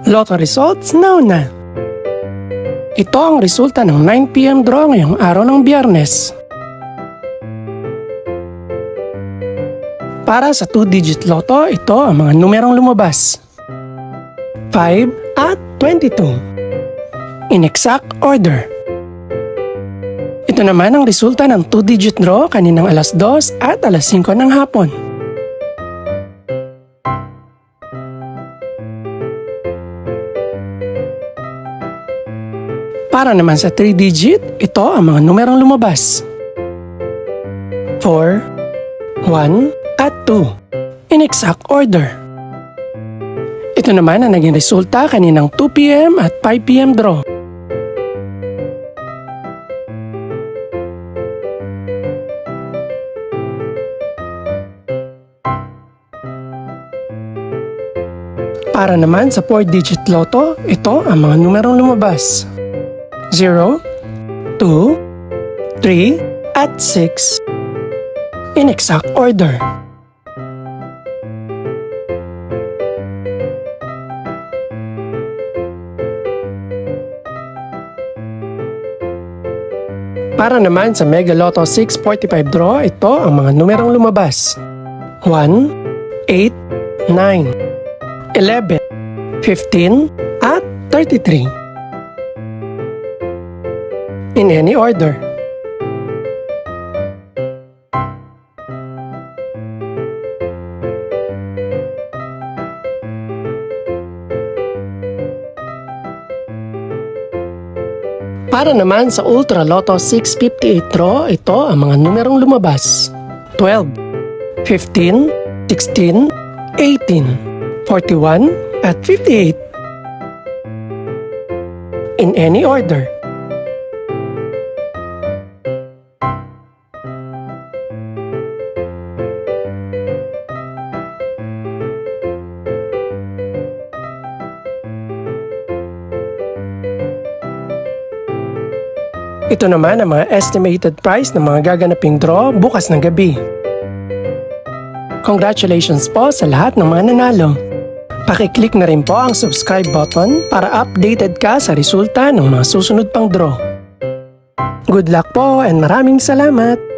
Lotto results now na. Ito ang resulta ng 9 PM draw ngayong araw ng Biyernes. Para sa 2-digit lotto, ito ang mga numerong lumabas. 5 at 22. In exact order. Ito naman ang resulta ng 2-digit draw kaninang alas 2 at alas 5 ng hapon. Para naman sa 3-digit, ito ang mga numerong lumabas. 4, 1, at 2. In exact order. Ito naman ang naging resulta kaninang 2 PM at 5 PM draw. Para naman sa 4-digit lotto, ito ang mga numerong lumabas. 0, 2, 3, at 6. In exact order. Para naman sa Mega Lotto 645 draw, ito ang mga numerong lumabas. 1, 8, 9, 11, 15, at 33. In any order. Para naman sa Ultra Lotto 658 draw, ito ang mga numerong lumabas. 12, 15, 16, 18, 41, at 58. In any order. Ito naman ang mga estimated price ng mga gaganaping draw bukas ng gabi. Congratulations po sa lahat ng mga nanalo. Pakiclick na rin po ang subscribe button para updated ka sa resulta ng mga susunod pang draw. Good luck po and maraming salamat!